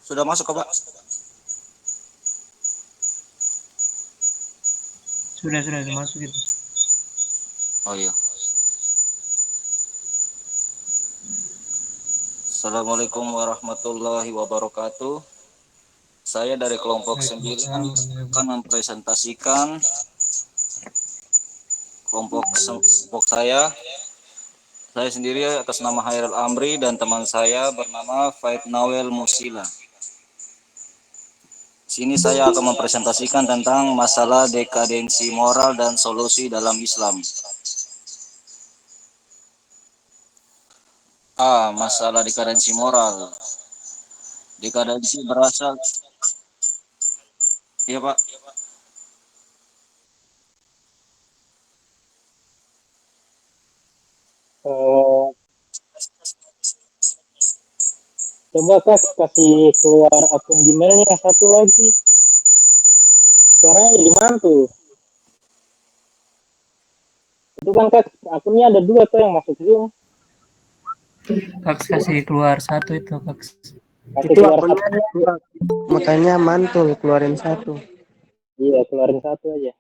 Sudah masuk Pak? Sudah masuk itu. Oh iya. Assalamualaikum warahmatullahi wabarakatuh. Saya dari kelompok 9 akan mempresentasikan kelompok saya. Saya sendiri atas nama Hairul Amri dan teman saya bernama Faid Nawel Musila. Sini saya akan mempresentasikan tentang masalah dekadensi moral dan solusi dalam Islam. Masalah dekadensi moral. Dekadensi berasal, iya Pak. Coba Kak kasih keluar akun Gmailnya satu lagi. Suaranya jadi mantul. Itu kan Kak akunnya ada 2 tuh yang masuk Zoom. Kak kasih keluar satu itu Kak. Kasih Itu keluar akunnya satu. makanya mantul, keluarin satu. Iya, keluarin satu aja.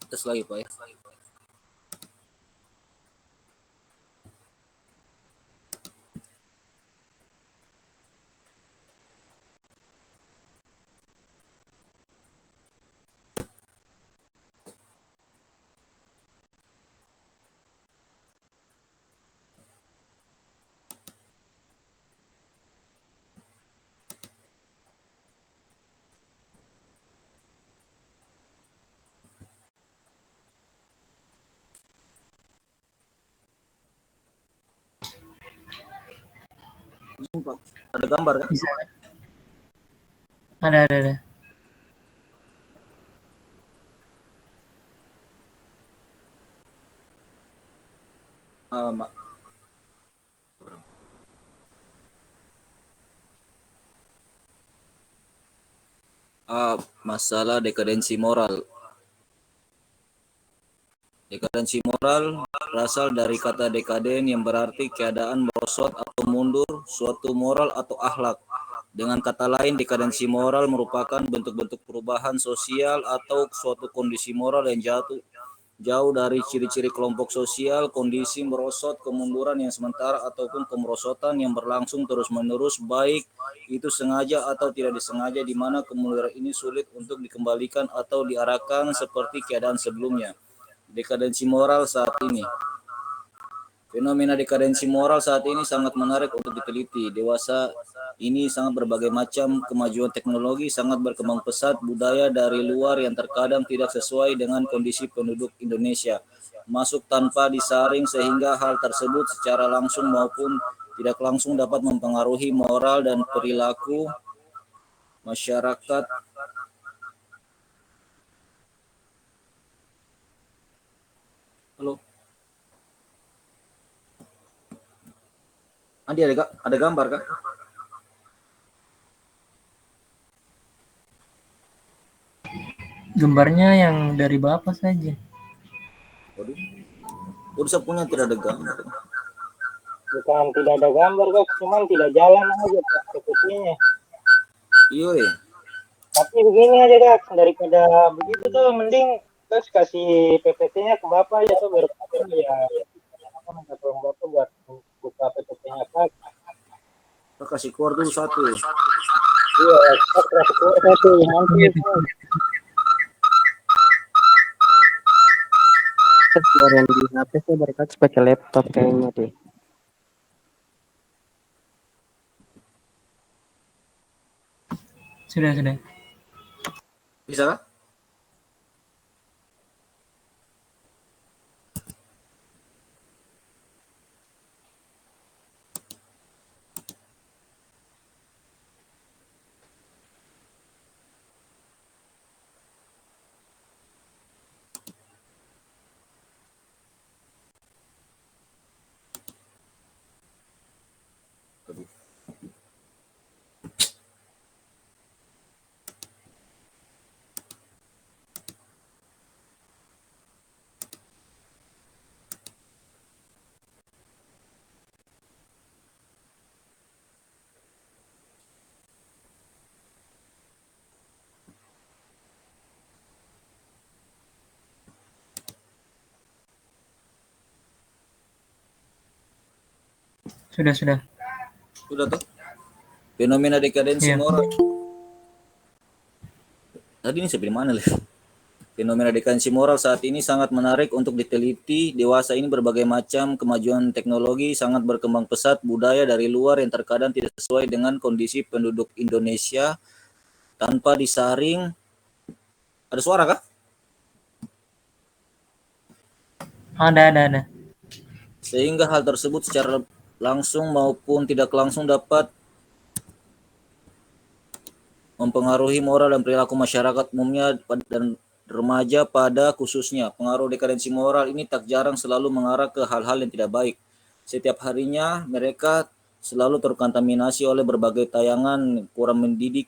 Tes lagi Pak ya. Ada gambar kan? Bisa. Ada. Masalah dekadensi moral. Dekadensi moral berasal dari kata dekaden yang berarti keadaan merosot atau mundur suatu moral atau akhlak. Dengan kata lain, dekadensi moral merupakan bentuk-bentuk perubahan sosial atau suatu kondisi moral yang jauh dari ciri-ciri kelompok sosial, kondisi merosot, kemunduran yang sementara ataupun kemerosotan yang berlangsung terus-menerus, baik itu sengaja atau tidak disengaja, di mana kemunduran ini sulit untuk dikembalikan atau diarahkan seperti keadaan sebelumnya. Dekadensi moral saat ini. Fenomena dekadensi moral saat ini sangat menarik untuk diteliti. Dewasa ini sangat berbagai macam kemajuan teknologi, sangat berkembang pesat budaya dari luar yang terkadang tidak sesuai dengan kondisi penduduk Indonesia. Masuk tanpa disaring sehingga hal tersebut secara langsung maupun tidak langsung dapat mempengaruhi moral dan perilaku masyarakat. Halo. Andi ada gambar Kak? Gambarnya yang dari Bapak saja. Waduh. Saya punya tidak ada gambar. Bukan tidak ada gambar Kak, cuman tidak jalan aja Kak PPT-nya. Iya ya. Tapi begini aja Kak, daripada begitu tuh mending terus kasih PPT-nya ke Bapak aja tuh, biar Bapak ya minta tolong Bapak buat buka PPT-nya Kak. Kita kasih keluar dulu satu ya. Iya, Kak kasih keluar satu nanti. Keluar yang di HP saya berkat pakai laptop kayaknya deh. Sudah. Bisa? Sudah. Sudah tuh. Fenomena dekadensi Iya. moral. Tadi ini sampai mana lah? Fenomena dekadensi moral saat ini sangat menarik untuk diteliti. Dewasa ini berbagai macam kemajuan teknologi sangat berkembang pesat, budaya dari luar yang terkadang tidak sesuai dengan kondisi penduduk Indonesia tanpa disaring. Ada suara kah? Ada. Sehingga hal tersebut secara langsung maupun tidak langsung dapat mempengaruhi moral dan perilaku masyarakat umumnya dan remaja pada khususnya. Pengaruh dekadensi moral ini tak jarang selalu mengarah ke hal-hal yang tidak baik. Setiap harinya mereka selalu terkontaminasi oleh berbagai tayangan kurang mendidik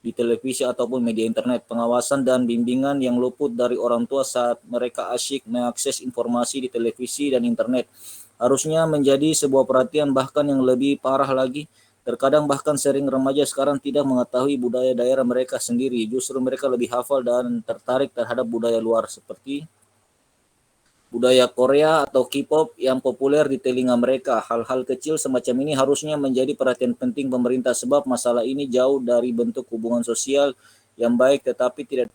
di televisi ataupun media internet. Pengawasan dan bimbingan yang luput dari orang tua saat mereka asyik mengakses informasi di televisi dan internet harusnya menjadi sebuah perhatian. Bahkan yang lebih parah lagi, terkadang bahkan sering remaja sekarang tidak mengetahui budaya daerah mereka sendiri. Justru mereka lebih hafal dan tertarik terhadap budaya luar seperti budaya Korea atau K-pop yang populer di telinga mereka. Hal-hal kecil semacam ini harusnya menjadi perhatian penting pemerintah sebab masalah ini jauh dari bentuk hubungan sosial yang baik tetapi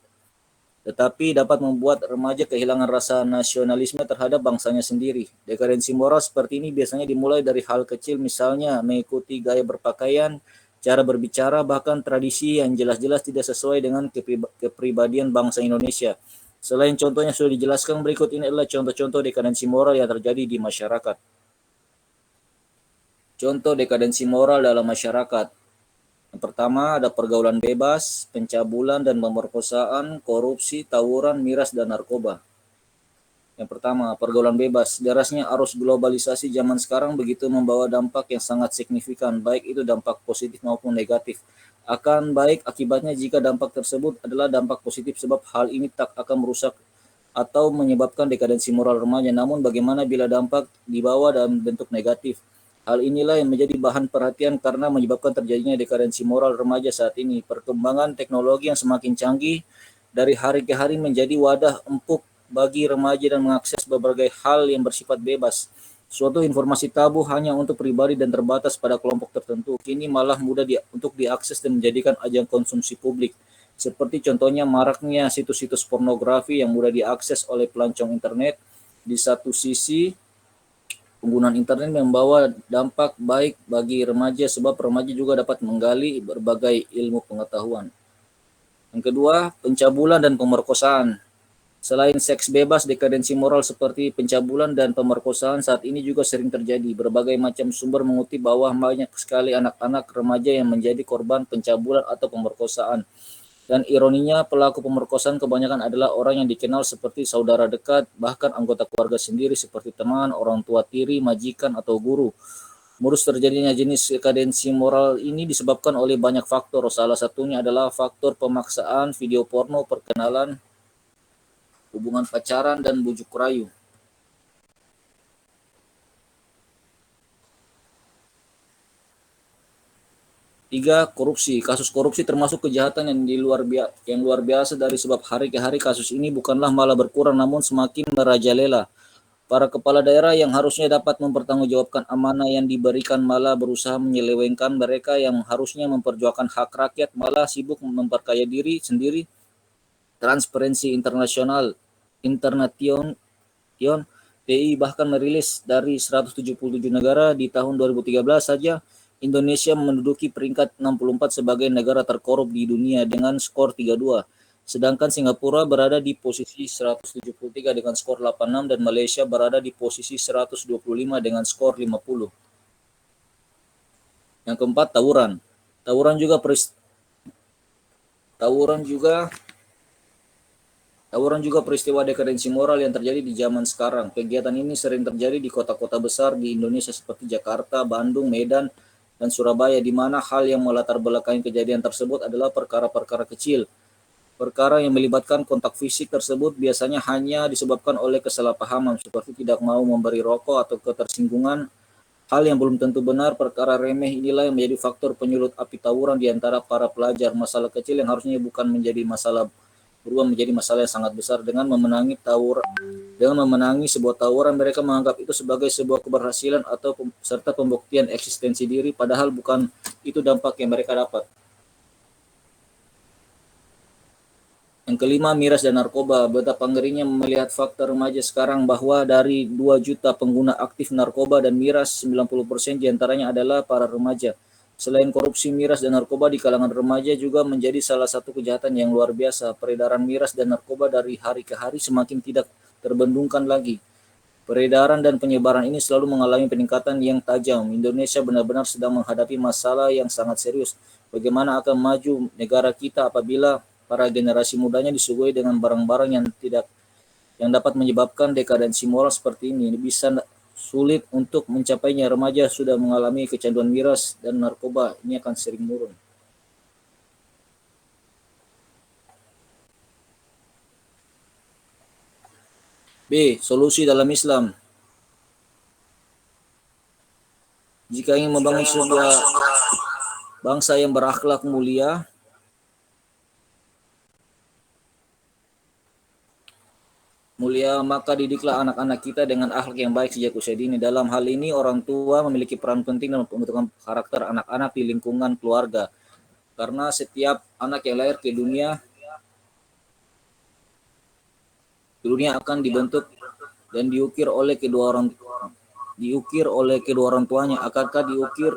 dapat membuat remaja kehilangan rasa nasionalisme terhadap bangsanya sendiri. Dekadensi moral seperti ini biasanya dimulai dari hal kecil, misalnya mengikuti gaya berpakaian, cara berbicara, bahkan tradisi yang jelas-jelas tidak sesuai dengan kepribadian bangsa Indonesia. Selain contohnya sudah dijelaskan, berikut ini adalah contoh-contoh dekadensi moral yang terjadi di masyarakat. Contoh dekadensi moral dalam masyarakat. Yang pertama ada pergaulan bebas, pencabulan dan pemerkosaan, korupsi, tawuran, miras, dan narkoba. Yang pertama, pergaulan bebas. Derasnya arus globalisasi zaman sekarang begitu membawa dampak yang sangat signifikan, baik itu dampak positif maupun negatif. Akan baik akibatnya jika dampak tersebut adalah dampak positif sebab hal ini tak akan merusak atau menyebabkan dekadensi moral remaja. Namun bagaimana bila dampak dibawa dalam bentuk negatif? Hal inilah yang menjadi bahan perhatian karena menyebabkan terjadinya dekadensi moral remaja saat ini. Perkembangan teknologi yang semakin canggih dari hari ke hari menjadi wadah empuk bagi remaja dan mengakses berbagai hal yang bersifat bebas. Suatu informasi tabu hanya untuk pribadi dan terbatas pada kelompok tertentu, kini malah mudah untuk diakses dan menjadikan ajang konsumsi publik. Seperti contohnya maraknya situs-situs pornografi yang mudah diakses oleh pelancong internet. Di satu sisi, penggunaan internet membawa dampak baik bagi remaja sebab remaja juga dapat menggali berbagai ilmu pengetahuan. Yang kedua, pencabulan dan pemerkosaan. Selain seks bebas, dekadensi moral seperti pencabulan dan pemerkosaan saat ini juga sering terjadi. Berbagai macam sumber mengutip bahwa banyak sekali anak-anak remaja yang menjadi korban pencabulan atau pemerkosaan. Dan ironinya, pelaku pemerkosaan kebanyakan adalah orang yang dikenal seperti saudara dekat, bahkan anggota keluarga sendiri seperti teman, orang tua tiri, majikan, atau guru. Modus terjadinya jenis dekadensi moral ini disebabkan oleh banyak faktor. Salah satunya adalah faktor pemaksaan, video porno, perkenalan, hubungan pacaran, dan bujuk rayu. Tiga, korupsi. Kasus korupsi termasuk kejahatan yang luar biasa dari sebab hari ke hari kasus ini bukanlah malah berkurang namun semakin merajalela. Para kepala daerah yang harusnya dapat mempertanggungjawabkan amanah yang diberikan malah berusaha menyelewengkan, mereka yang harusnya memperjuangkan hak rakyat malah sibuk memperkaya diri sendiri. Transparency International Internation TI bahkan merilis dari 177 negara di tahun 2013 saja Indonesia menduduki peringkat 64 sebagai negara terkorup di dunia dengan skor 32. Sedangkan Singapura berada di posisi 173 dengan skor 86 dan Malaysia berada di posisi 125 dengan skor 50. Yang keempat, tawuran. Tawuran juga peristiwa dekadensi moral yang terjadi di zaman sekarang. Kegiatan ini sering terjadi di kota-kota besar di Indonesia seperti Jakarta, Bandung, Medan, dan Surabaya, di mana hal yang melatar belakangi kejadian tersebut adalah perkara-perkara kecil. Perkara yang melibatkan kontak fisik tersebut biasanya hanya disebabkan oleh kesalahpahaman, seperti tidak mau memberi rokok atau ketersinggungan. Hal yang belum tentu benar. Perkara remeh inilah yang menjadi faktor penyulut api tawuran di antara para pelajar. Masalah kecil yang harusnya bukan menjadi masalah berubah menjadi masalah yang sangat besar. Dengan memenangi Dengan memenangi sebuah tawaran, mereka menganggap itu sebagai sebuah keberhasilan atau serta pembuktian eksistensi diri, padahal bukan itu dampak yang mereka dapat. Yang kelima, miras dan narkoba. Betapa ngerinya melihat fakta remaja sekarang bahwa dari 2 juta pengguna aktif narkoba dan miras, 90% diantaranya adalah para remaja. Selain korupsi, miras dan narkoba di kalangan remaja juga menjadi salah satu kejahatan yang luar biasa. Peredaran miras dan narkoba dari hari ke hari semakin tidak terbendungkan lagi. Peredaran dan penyebaran ini selalu mengalami peningkatan yang tajam. Indonesia benar-benar sedang menghadapi masalah yang sangat serius. Bagaimana akan maju negara kita apabila para generasi mudanya disuguhi dengan barang-barang yang dapat menyebabkan dekadensi moral seperti ini. Bisa sulit untuk mencapainya. Remaja sudah mengalami kecanduan miras dan narkoba, ini akan sering menurun. B. Solusi dalam Islam. Jika ingin membangun sebuah bangsa yang berakhlak mulia, maka didiklah anak-anak kita dengan akhlak yang baik sejak usia dini. Dalam hal ini, orang tua memiliki peran penting dalam pembentukan karakter anak-anak di lingkungan keluarga. Karena setiap anak yang lahir ke dunia akan dibentuk dan diukir oleh kedua orang tuanya. Akankah diukir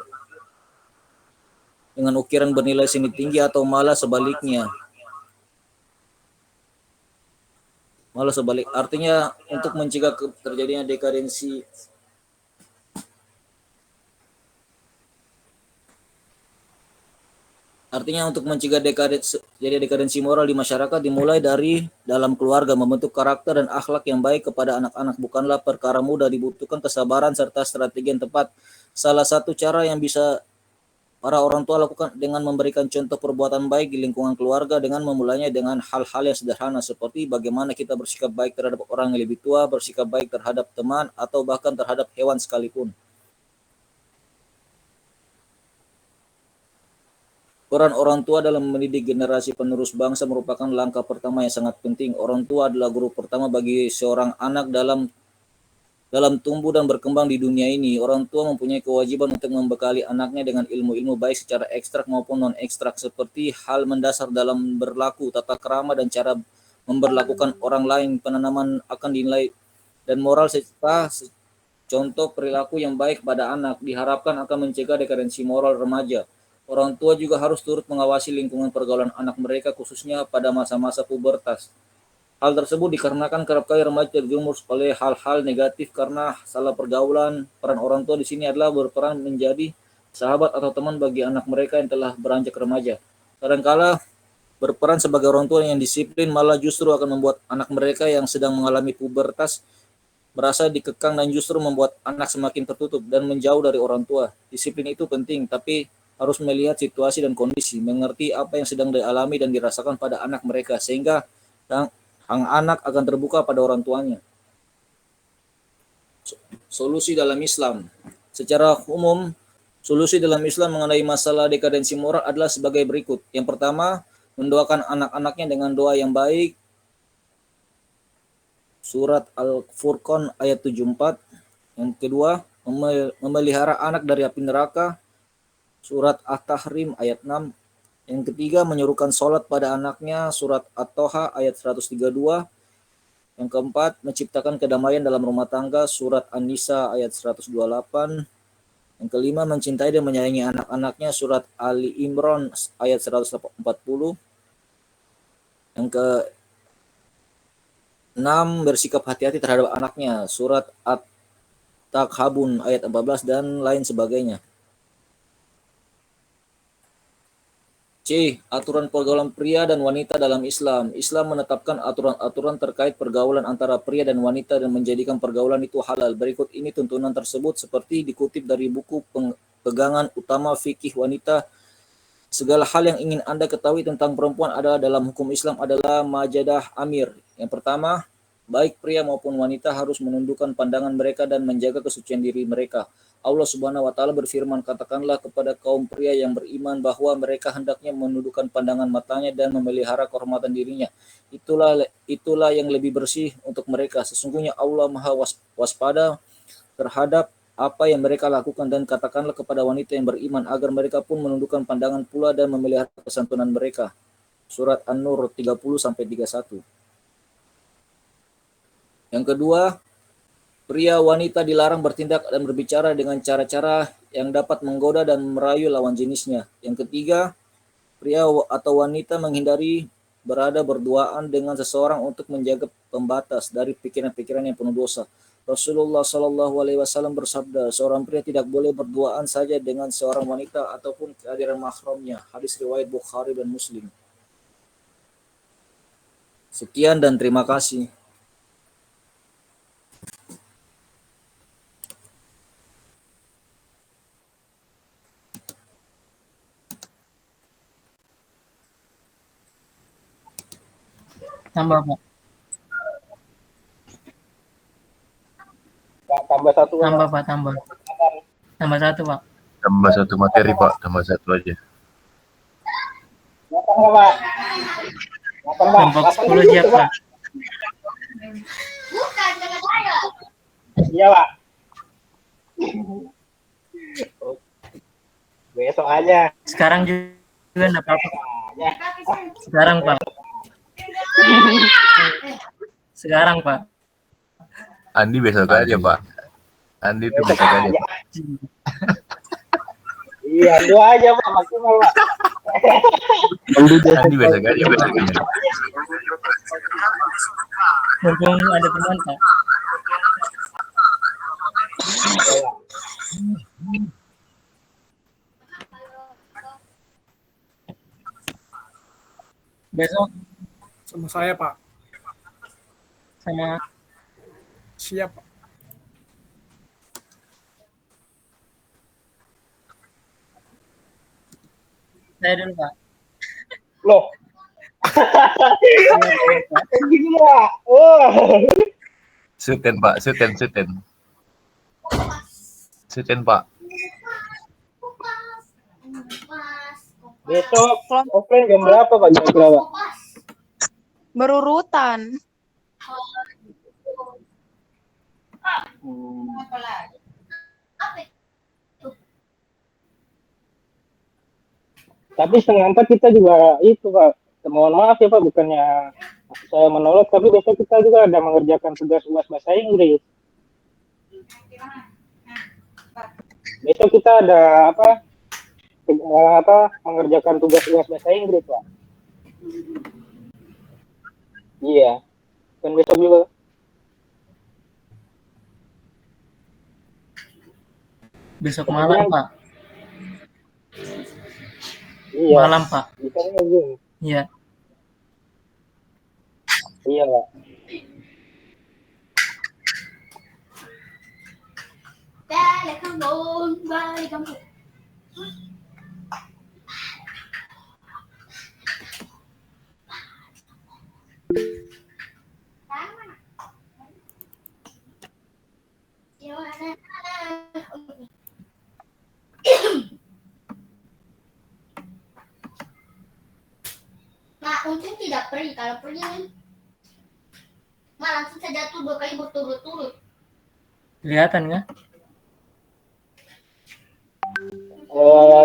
dengan ukiran bernilai seni tinggi atau malah sebaliknya? Artinya untuk mencegah terjadinya dekadensi dekadensi moral di masyarakat dimulai dari dalam keluarga. Membentuk karakter dan akhlak yang baik kepada anak-anak bukanlah perkara mudah, dibutuhkan kesabaran serta strategi yang tepat. Salah satu cara yang bisa para orang tua lakukan dengan memberikan contoh perbuatan baik di lingkungan keluarga, dengan memulainya dengan hal-hal yang sederhana seperti bagaimana kita bersikap baik terhadap orang yang lebih tua, bersikap baik terhadap teman, atau bahkan terhadap hewan sekalipun. Peran orang tua dalam mendidik generasi penerus bangsa merupakan langkah pertama yang sangat penting. Orang tua adalah guru pertama bagi seorang anak dalam tumbuh dan berkembang di dunia ini. Orang tua mempunyai kewajiban untuk membekali anaknya dengan ilmu-ilmu baik secara ekstrak maupun non-ekstrak, seperti hal mendasar dalam berlaku, tata krama, dan cara memperlakukan orang lain. Penanaman akan dinilai dan moral serta contoh perilaku yang baik pada anak diharapkan akan mencegah dekadensi moral remaja. Orang tua juga harus turut mengawasi lingkungan pergaulan anak mereka, khususnya pada masa-masa pubertas. Hal tersebut dikarenakan kerap kali remaja terjerumus oleh hal-hal negatif karena salah pergaulan. Peran orang tua di sini adalah berperan menjadi sahabat atau teman bagi anak mereka yang telah beranjak remaja. Kadangkala berperan sebagai orang tua yang disiplin malah justru akan membuat anak mereka yang sedang mengalami pubertas merasa dikekang dan justru membuat anak semakin tertutup dan menjauh dari orang tua. Disiplin itu penting, tapi harus melihat situasi dan kondisi, mengerti apa yang sedang dialami dan dirasakan pada anak mereka, sehingga sang anak akan terbuka pada orang tuanya. Solusi dalam Islam. Secara umum, solusi dalam Islam mengenai masalah dekadensi moral adalah sebagai berikut. Yang pertama, mendoakan anak-anaknya dengan doa yang baik. Surat Al-Furqan ayat 74. Yang kedua, memelihara anak dari api neraka. Surat At-Tahrim ayat 6. Yang ketiga, menyuruhkan sholat pada anaknya. Surat At-Toha ayat 132. Yang keempat, menciptakan kedamaian dalam rumah tangga. Surat An-Nisa ayat 128. Yang kelima, mencintai dan menyayangi anak-anaknya. Surat Ali Imran ayat 140. Yang keenam, bersikap hati-hati terhadap anaknya. Surat At-Takhabun ayat 14 dan lain sebagainya. C. Aturan pergaulan pria dan wanita dalam Islam. Islam menetapkan aturan-aturan terkait pergaulan antara pria dan wanita dan menjadikan pergaulan itu halal. Berikut ini tuntunan tersebut seperti dikutip dari buku pegangan utama fikih wanita. Segala hal yang ingin Anda ketahui tentang perempuan adalah dalam hukum Islam adalah majadah amir. Yang pertama, baik pria maupun wanita harus menundukkan pandangan mereka dan menjaga kesucian diri mereka. Allah Subhanahu wa taala berfirman, katakanlah kepada kaum pria yang beriman bahwa mereka hendaknya menundukkan pandangan matanya dan memelihara kehormatan dirinya. Itulah yang lebih bersih untuk mereka. Sesungguhnya Allah Maha waspada terhadap apa yang mereka lakukan, dan katakanlah kepada wanita yang beriman agar mereka pun menundukkan pandangan pula dan memelihara kesantunan mereka. Surat An-Nur 30-31. Yang kedua, pria wanita dilarang bertindak dan berbicara dengan cara-cara yang dapat menggoda dan merayu lawan jenisnya. Yang ketiga, pria atau wanita menghindari berada berduaan dengan seseorang untuk menjaga pembatas dari pikiran-pikiran yang penuh dosa. Rasulullah Shallallahu Alaihi Wasallam bersabda, seorang pria tidak boleh berduaan saja dengan seorang wanita ataupun kehadiran mahramnya. Hadis riwayat Bukhari dan Muslim. Sekian dan terima kasih. Tambah, Pak. Tambah satu. Tambah, Pak, tambah. Tambah satu, Pak. Tambah satu materi, Pak. Tambah satu aja. Pak. Kelompok 10 siap, Pak. Iya, Pak. Besok aja. Sekarang juga enggak apa-apa. Sekarang, Pak. Sekarang, Pak. Andi besok aja, Pak. Andi itu besok aja. Iya, dua aja, Pak. Maksimal, Pak. Andi besok aja, besok aja. Mumpung ada teman, Pak. Besok Sama saya, Pak. sama Siap, Pak. saya dulu, Pak. Loh. Gini, Pak. Oh. Suten, Pak. Suten. Suten, Pak. Besok offline jam berapa, Pak? Jam berapa? Berurutan. Tapi setengah 4 kita juga itu, Pak. Mohon maaf ya, Pak, bukannya saya menolak, tapi besok kita juga ada mengerjakan tugas UAS bahasa Inggris. Besok kita ada mengerjakan tugas UAS bahasa Inggris, Pak. Iya. Dan besok juga. Besok malam, Pak. Iya. Malam, Pak. Iya. Iya, Pak. Balik kampung. Nah, untung tidak pergi. Kalau pergi, langsung saja jatuh 2 kali berturut-turut. Kelihatan nggak?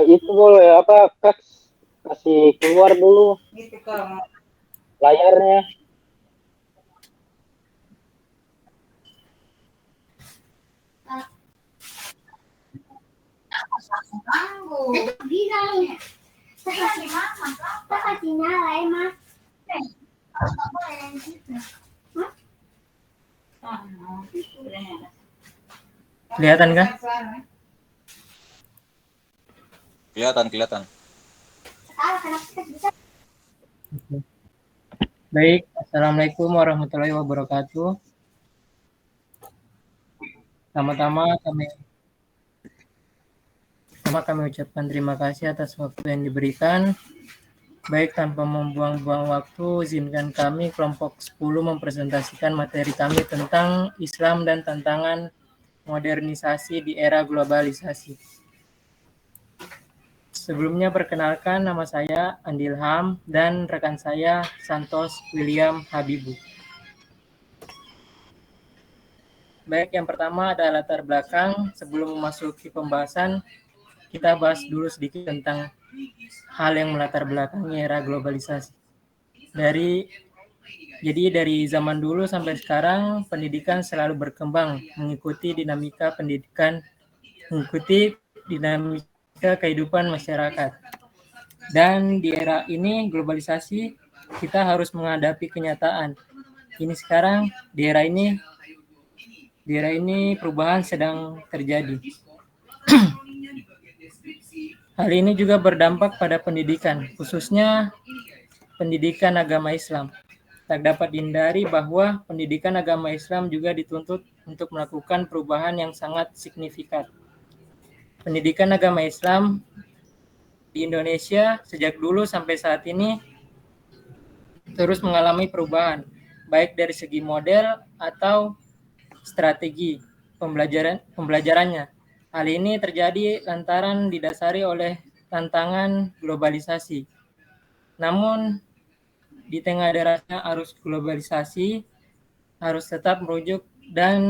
Itu boleh kasih keluar dulu layarnya. Bilangnya. Kasih nyala ya, Mas. Kelihatan nggak? Kelihatan. Baik, Assalamualaikum warahmatullahi wabarakatuh. Pertama-tama kami ucapkan terima kasih atas waktu yang diberikan. Baik, tanpa membuang-buang waktu, izinkan kami kelompok 10 mempresentasikan materi kami tentang Islam dan tantangan modernisasi di era globalisasi. Sebelumnya perkenalkan, nama saya Andi Ilham dan rekan saya Santos William Habibu. Baik, yang pertama ada latar belakang. Sebelum memasuki pembahasan, kita bahas dulu sedikit tentang hal yang melatar belakangi era globalisasi. Jadi dari zaman dulu sampai sekarang, pendidikan selalu berkembang mengikuti dinamika kehidupan masyarakat. Dan di era ini globalisasi, kita harus menghadapi kenyataan. Ini sekarang di era ini perubahan sedang terjadi. Hal ini juga berdampak pada pendidikan, khususnya pendidikan agama Islam. Tak dapat dihindari bahwa pendidikan agama Islam juga dituntut untuk melakukan perubahan yang sangat signifikan. Pendidikan agama Islam di Indonesia sejak dulu sampai saat ini terus mengalami perubahan, baik dari segi model atau strategi pembelajarannya. Hal ini terjadi lantaran didasari oleh tantangan globalisasi. Namun, di tengah derasnya arus globalisasi, harus tetap merujuk dan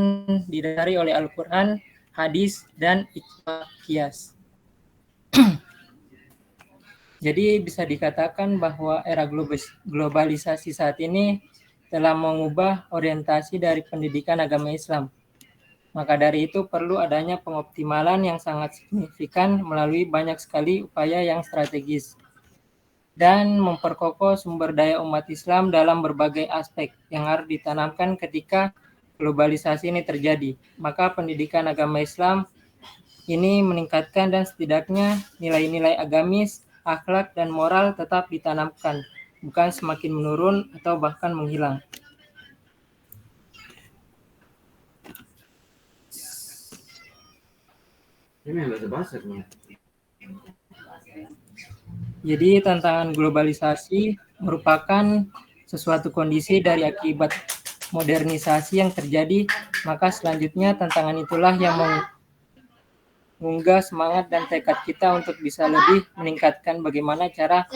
didasari oleh Al-Quran, hadis, dan ijma qiyas. Jadi bisa dikatakan bahwa era globalisasi saat ini telah mengubah orientasi dari pendidikan agama Islam. Maka dari itu perlu adanya pengoptimalan yang sangat signifikan melalui banyak sekali upaya yang strategis dan memperkokoh sumber daya umat Islam dalam berbagai aspek yang harus ditanamkan ketika globalisasi ini terjadi. Maka pendidikan agama Islam ini meningkatkan dan setidaknya nilai-nilai agamis, akhlak, dan moral tetap ditanamkan, bukan semakin menurun atau bahkan menghilang. Jadi tantangan globalisasi merupakan sesuatu kondisi dari akibat modernisasi yang terjadi, maka selanjutnya tantangan itulah yang mengunggah semangat dan tekad kita untuk bisa lebih meningkatkan bagaimana cara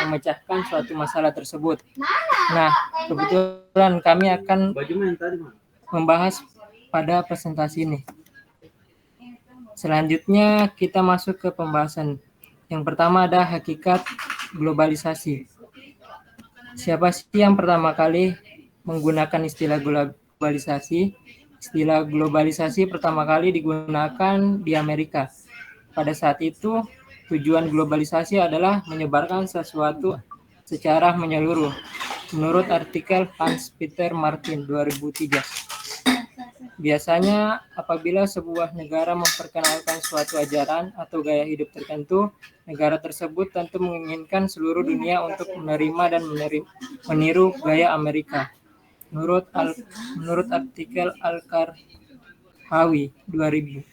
memecahkan suatu masalah tersebut. Nah, kebetulan kami akan membahas pada presentasi ini. Selanjutnya kita masuk ke pembahasan. Yang pertama ada hakikat globalisasi. Siapa sih yang pertama kali menggunakan istilah globalisasi? Istilah globalisasi pertama kali digunakan di Amerika. Pada saat itu, tujuan globalisasi adalah menyebarkan sesuatu secara menyeluruh. Menurut artikel Hans Peter Martin 2003. Biasanya apabila sebuah negara memperkenalkan suatu ajaran atau gaya hidup tertentu, negara tersebut tentu menginginkan seluruh dunia untuk menerima dan meniru gaya Amerika. Menurut artikel Al-Qarhawi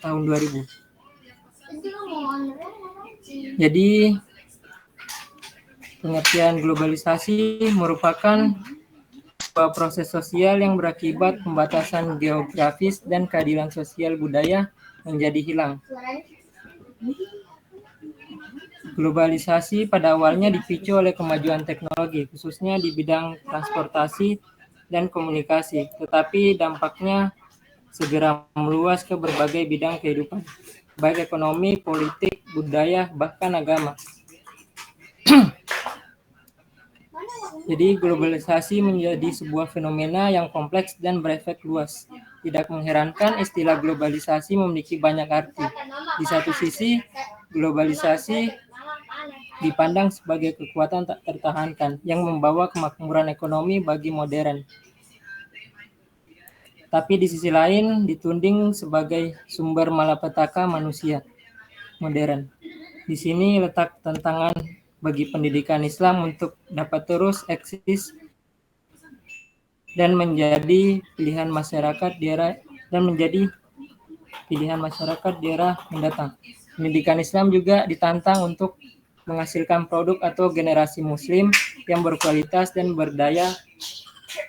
tahun 2000. Jadi pengertian globalisasi merupakan sebuah proses sosial yang berakibat pembatasan geografis dan keadilan sosial budaya menjadi hilang. Globalisasi pada awalnya dipicu oleh kemajuan teknologi, khususnya di bidang transportasi dan komunikasi, tetapi dampaknya segera meluas ke berbagai bidang kehidupan, baik ekonomi, politik, budaya, bahkan agama. Jadi globalisasi menjadi sebuah fenomena yang kompleks dan berefek luas. Tidak mengherankan istilah globalisasi memiliki banyak arti. Di satu sisi, globalisasi dipandang sebagai kekuatan tak tertahankan yang membawa kemakmuran ekonomi bagi modern. Tapi di sisi lain ditunding sebagai sumber malapetaka manusia modern. Di sini letak tantangan bagi pendidikan Islam untuk dapat terus eksis dan menjadi pilihan masyarakat di era mendatang. Pendidikan Islam juga ditantang untuk menghasilkan produk atau generasi muslim yang berkualitas dan berdaya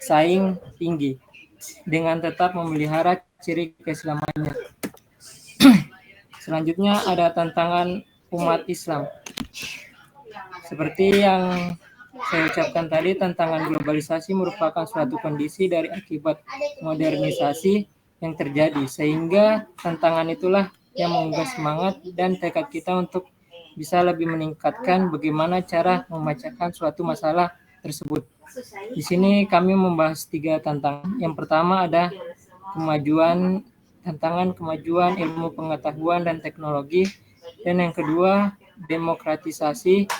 saing tinggi, dengan tetap memelihara ciri keislamannya. Selanjutnya ada tantangan umat Islam. Seperti yang saya ucapkan tadi, tantangan globalisasi merupakan suatu kondisi dari akibat modernisasi yang terjadi, sehingga tantangan itulah yang menggugah semangat dan tekad kita untuk bisa lebih meningkatkan bagaimana cara memecahkan suatu masalah tersebut. Di sini kami membahas 3 tantangan. Yang pertama ada tantangan kemajuan ilmu pengetahuan dan teknologi, dan yang kedua demokratisasi,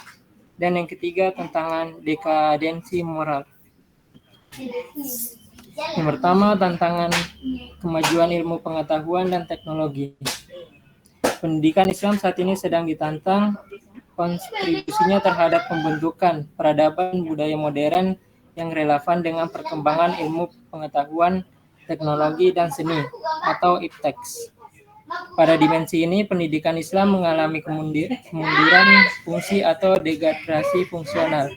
dan yang ketiga tantangan dekadensi moral. Yang pertama, tantangan kemajuan ilmu pengetahuan dan teknologi. Pendidikan Islam saat ini sedang ditantang kontribusinya terhadap pembentukan peradaban budaya modern yang relevan dengan perkembangan ilmu pengetahuan, teknologi, dan seni atau ipteks. Pada dimensi ini, pendidikan Islam mengalami kemunduran fungsi atau degradasi fungsional,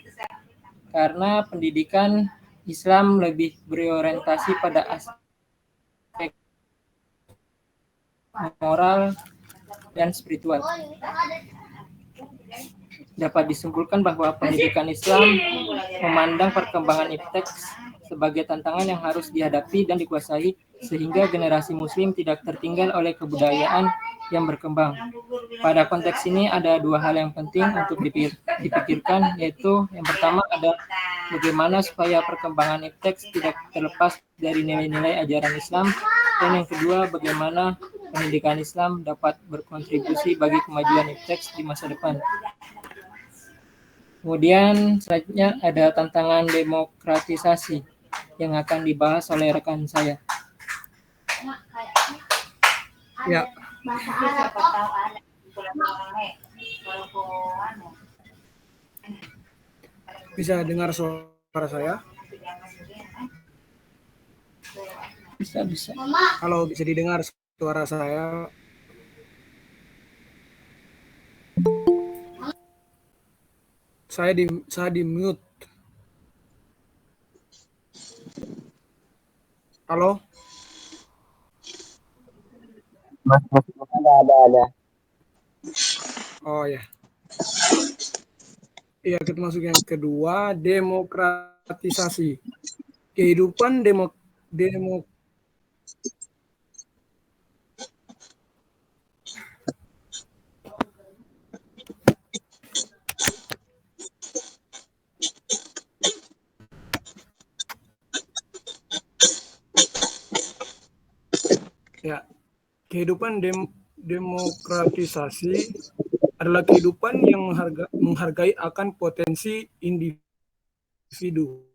karena pendidikan Islam lebih berorientasi pada aspek moral dan spiritual. Dapat disimpulkan bahwa pendidikan Islam memandang perkembangan ipteks sebagai tantangan yang harus dihadapi dan dikuasai, sehingga generasi muslim tidak tertinggal oleh kebudayaan yang berkembang. Pada konteks ini ada 2 hal yang penting untuk dipikirkan, yaitu yang pertama ada bagaimana supaya perkembangan ipteks tidak terlepas dari nilai-nilai ajaran Islam, dan yang kedua bagaimana pendidikan Islam dapat berkontribusi bagi kemajuan ipteks di masa depan. Kemudian selanjutnya ada tantangan demokratisasi yang akan dibahas oleh rekan saya. Ya, bisa dengar suara saya? Bisa. Kalau bisa didengar suara saya, saya di mute. Halo? Ada. Oh ya. Iya, kita masuk yang kedua, demokratisasi. Kehidupan kehidupan demokratisasi adalah kehidupan yang menghargai akan potensi individu.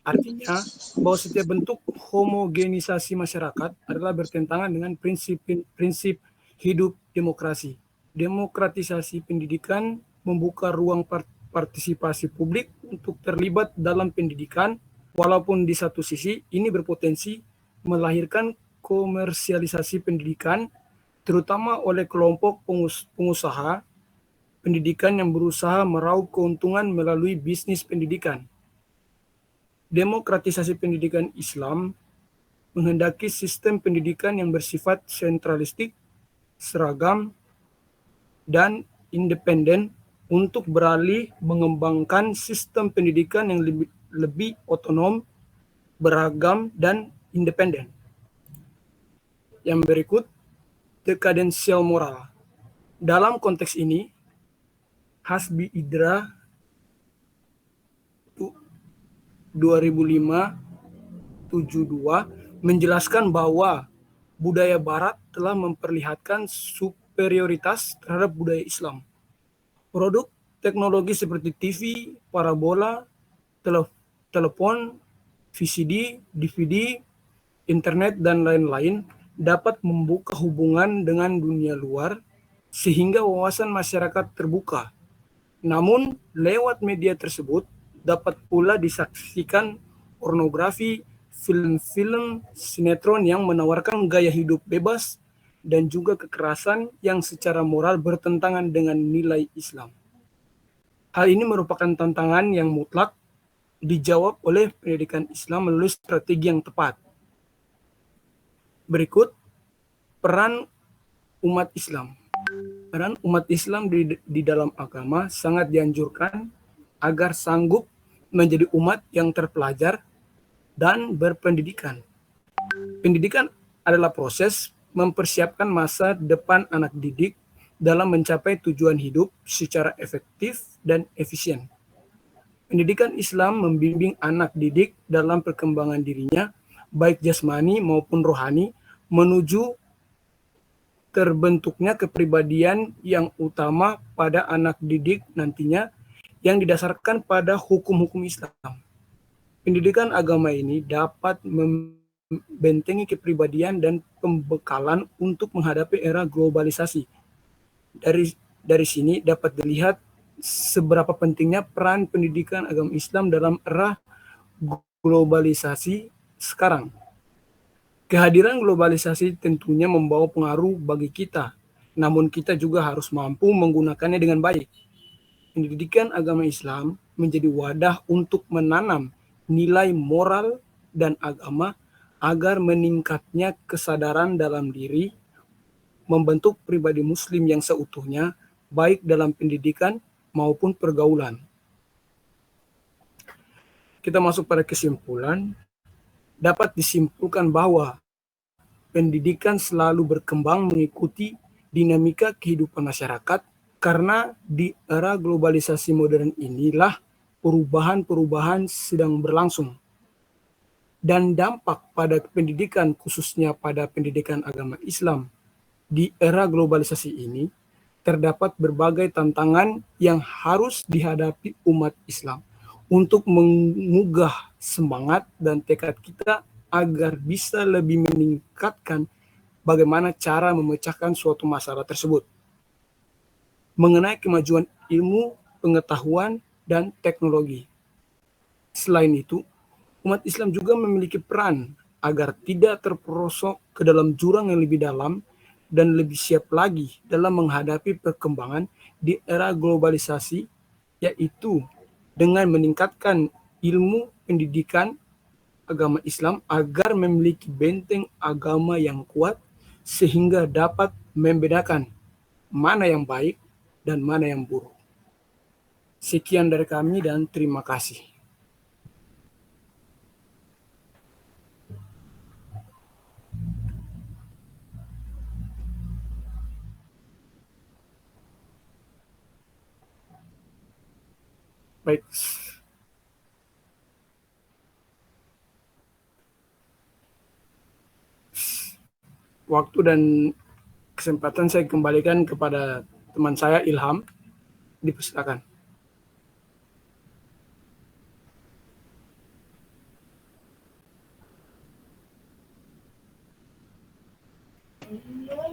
Artinya bahwa setiap bentuk homogenisasi masyarakat adalah bertentangan dengan prinsip hidup demokrasi. Demokratisasi pendidikan membuka ruang partisipasi publik untuk terlibat dalam pendidikan, walaupun di satu sisi ini berpotensi melahirkan komersialisasi pendidikan, terutama oleh kelompok pengusaha pendidikan yang berusaha meraup keuntungan melalui bisnis pendidikan. Demokratisasi pendidikan Islam menghendaki sistem pendidikan yang bersifat sentralistik, seragam, dan independen untuk beralih mengembangkan sistem pendidikan yang lebih otonom, beragam, dan independen. Yang berikut, dekadensial moral. Dalam konteks ini, Hasbi Idra 2005-72 menjelaskan bahwa budaya Barat telah memperlihatkan superioritas terhadap budaya Islam. Produk teknologi seperti TV, parabola, telepon, VCD, DVD, internet, dan lain-lain dapat membuka hubungan dengan dunia luar sehingga wawasan masyarakat terbuka. Namun, lewat media tersebut dapat pula disaksikan pornografi, film-film, sinetron yang menawarkan gaya hidup bebas dan juga kekerasan yang secara moral bertentangan dengan nilai Islam. Hal ini merupakan tantangan yang mutlak dijawab oleh pendidikan Islam melalui strategi yang tepat. Berikut peran umat Islam. Peran umat Islam di dalam agama sangat dianjurkan agar sanggup menjadi umat yang terpelajar dan berpendidikan. Pendidikan adalah proses mempersiapkan masa depan anak didik dalam mencapai tujuan hidup secara efektif dan efisien. Pendidikan Islam membimbing anak didik dalam perkembangan dirinya, baik jasmani maupun rohani, menuju terbentuknya kepribadian yang utama pada anak didik nantinya yang didasarkan pada hukum-hukum Islam. Pendidikan agama ini dapat membentengi kepribadian dan pembekalan untuk menghadapi era globalisasi. Dari sini dapat dilihat seberapa pentingnya peran pendidikan agama Islam dalam era globalisasi sekarang. Kehadiran globalisasi tentunya membawa pengaruh bagi kita, namun kita juga harus mampu menggunakannya dengan baik. Pendidikan agama Islam menjadi wadah untuk menanam nilai moral dan agama agar meningkatnya kesadaran dalam diri, membentuk pribadi muslim yang seutuhnya, baik dalam pendidikan maupun pergaulan. Kita masuk pada kesimpulan. Dapat disimpulkan bahwa pendidikan selalu berkembang mengikuti dinamika kehidupan masyarakat karena di era globalisasi modern inilah perubahan-perubahan sedang berlangsung. Dan dampak pada pendidikan khususnya pada pendidikan agama Islam di era globalisasi ini terdapat berbagai tantangan yang harus dihadapi umat Islam untuk mengugah semangat dan tekad kita agar bisa lebih meningkatkan bagaimana cara memecahkan suatu masalah tersebut. Mengenai kemajuan ilmu, pengetahuan, dan teknologi. Selain itu, umat Islam juga memiliki peran agar tidak terperosok ke dalam jurang yang lebih dalam dan lebih siap lagi dalam menghadapi perkembangan di era globalisasi, yaitu dengan meningkatkan ilmu pendidikan agama Islam agar memiliki benteng agama yang kuat sehingga dapat membedakan mana yang baik dan mana yang buruk. Sekian dari kami dan terima kasih. Baik. Waktu dan kesempatan saya kembalikan kepada teman saya Ilham. Dipersilakan.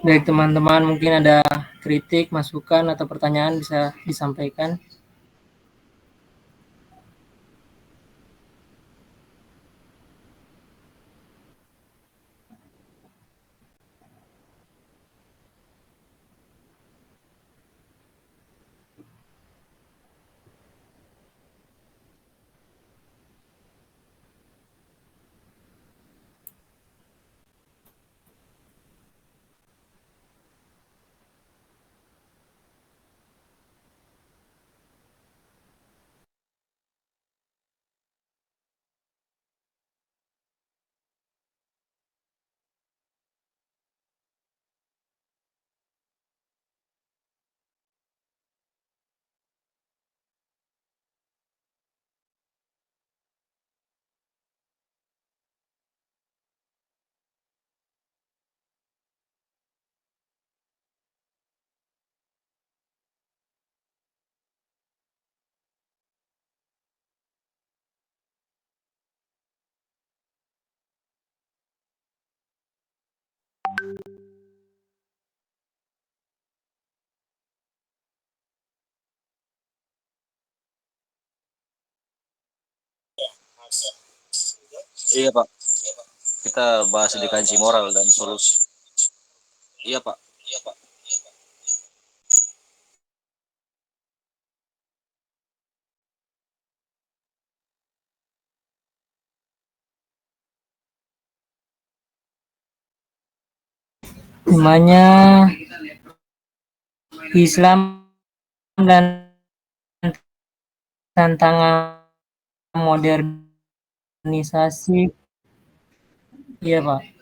Baik teman-teman, mungkin ada kritik, masukan, atau pertanyaan bisa disampaikan. Iya Pak, kita bahas edukasi moral dan solusi. Iya, Pak. Temanya Islam dan tantangan modernisasi. Iya, Pak.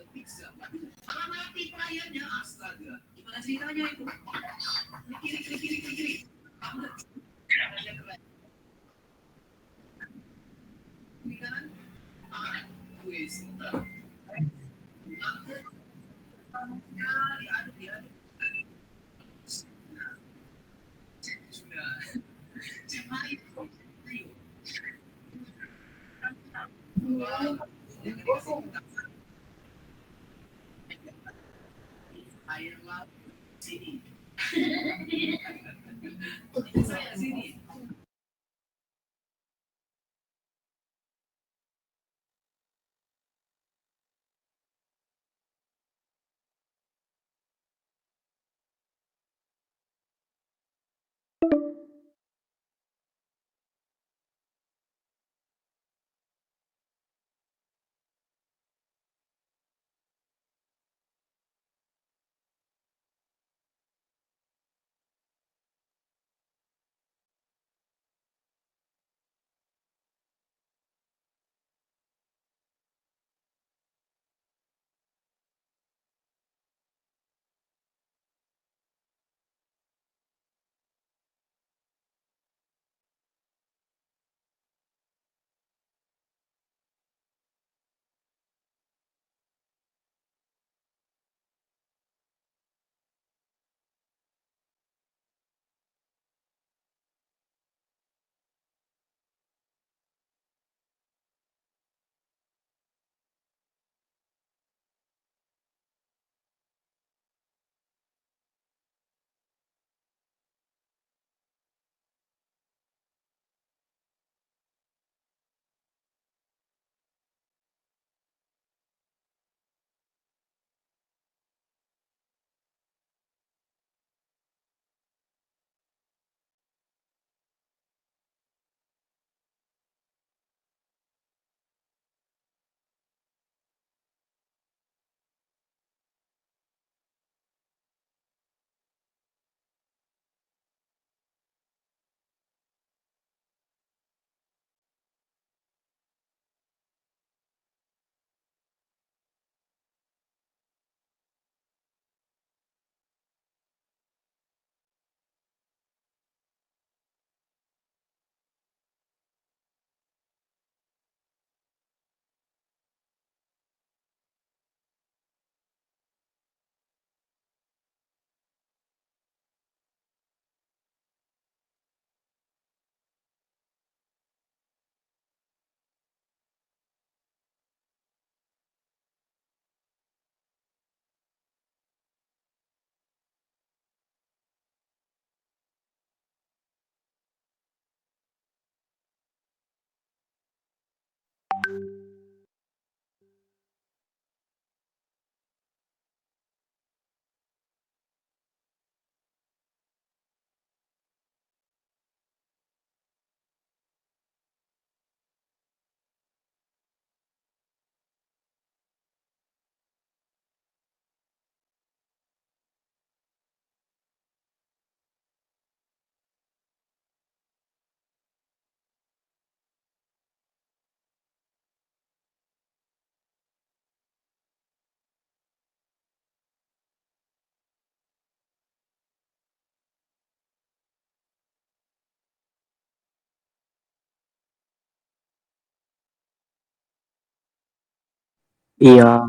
Iya,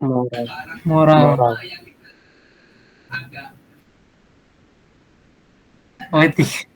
Moral. Moral. Moral. Oh, etik.